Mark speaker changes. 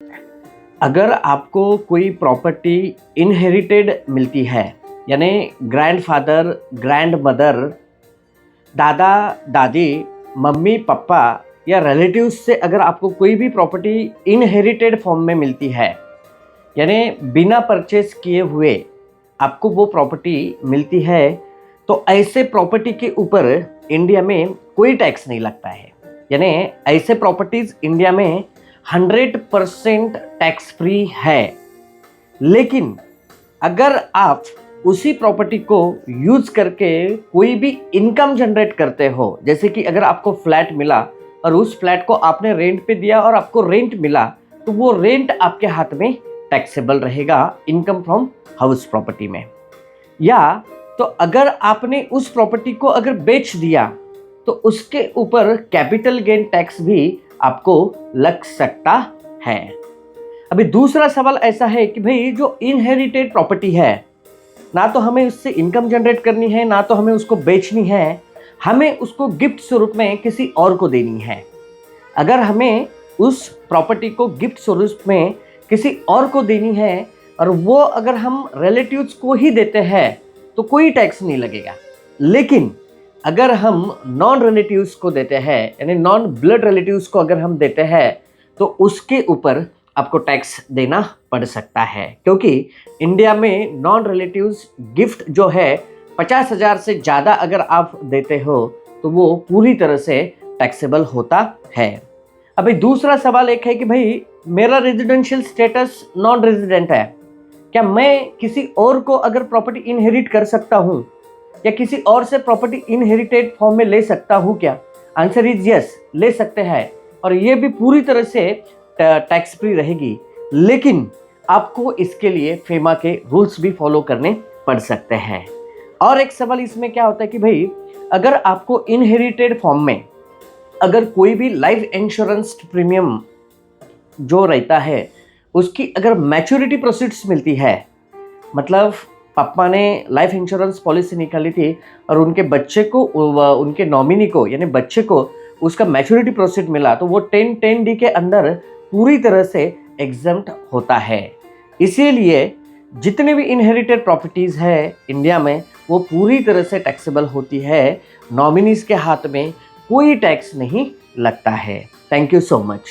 Speaker 1: अगर आपको कोई प्रॉपर्टी इनहेरिटेड मिलती है, यानी ग्रैंडफादर, ग्रैंडमदर, दादा दादी, मम्मी पापा या रिलेटिव्स से अगर आपको कोई भी प्रॉपर्टी इनहेरिटेड फॉर्म में मिलती है, यानी बिना परचेस किए हुए आपको वो प्रॉपर्टी मिलती है, तो ऐसे प्रॉपर्टी के ऊपर इंडिया में कोई टैक्स नहीं लगता है। यानी ऐसे प्रॉपर्टीज इंडिया में 100% टैक्स फ्री है। लेकिन अगर आप उसी प्रॉपर्टी को यूज करके कोई भी इनकम जनरेट करते हो, जैसे कि अगर आपको फ्लैट मिला और उस फ्लैट को आपने रेंट पे दिया और आपको रेंट मिला, तो वो रेंट आपके हाथ में टैक्सेबल रहेगा इनकम फ्रॉम हाउस प्रॉपर्टी में। या तो अगर आपने उस प्रॉपर्टी को अगर बेच दिया, तो उसके ऊपर कैपिटल गेन टैक्स भी आपको लग सकता है। अभी दूसरा सवाल ऐसा है कि भाई जो इनहेरिटेड प्रॉपर्टी है, ना तो हमें उससे इनकम जनरेट करनी है, ना तो हमें उसको बेचनी है, हमें उसको गिफ्ट स्वरूप में किसी और को देनी है। अगर हमें उस प्रॉपर्टी को गिफ्ट स्वरूप में किसी और को देनी है और वो अगर हम रिलेटिव्स को ही देते हैं, तो कोई टैक्स नहीं लगेगा। लेकिन अगर हम नॉन रिलेटिव्स को देते हैं, यानी नॉन ब्लड रिलेटिव्स को अगर हम देते हैं, तो उसके ऊपर आपको टैक्स देना पड़ सकता है, क्योंकि इंडिया में नॉन रिलेटिव्स गिफ्ट जो है 50,000 से ज़्यादा अगर आप देते हो तो वो पूरी तरह से टैक्सेबल होता है। अभी दूसरा सवाल एक है कि भाई मेरा रेजिडेंशियल स्टेटस नॉन रेजिडेंट है, क्या मैं किसी और को अगर प्रॉपर्टी इनहेरिट कर सकता हूँ या किसी और से प्रॉपर्टी इनहेरिटेड फॉर्म में ले सकता हूँ क्या? आंसर इज यस, ले सकते हैं, और ये भी पूरी तरह से टैक्स फ्री रहेगी। लेकिन आपको इसके लिए फेमा के रूल्स भी फॉलो करने पड़ सकते हैं। और एक सवाल इसमें क्या होता है कि भाई अगर आपको इनहेरिटेड फॉर्म में अगर कोई भी लाइफ इंश्योरेंस प्रीमियम जो रहता है, उसकी अगर मैच्योरिटी प्रोसीड्स मिलती है, मतलब पापा ने लाइफ इंश्योरेंस पॉलिसी निकाली थी और उनके बच्चे को, उनके नॉमिनी को, यानी बच्चे को उसका मैच्योरिटी प्रोसीड मिला, तो वो 10D के अंदर पूरी तरह से एग्जम्प्ट होता है। इसीलिए जितने भी इनहेरिटेड प्रॉपर्टीज़ है इंडिया में, वो पूरी तरह से टैक्सेबल होती है। नॉमिनीज के हाथ में कोई टैक्स नहीं लगता है। Thank you so much.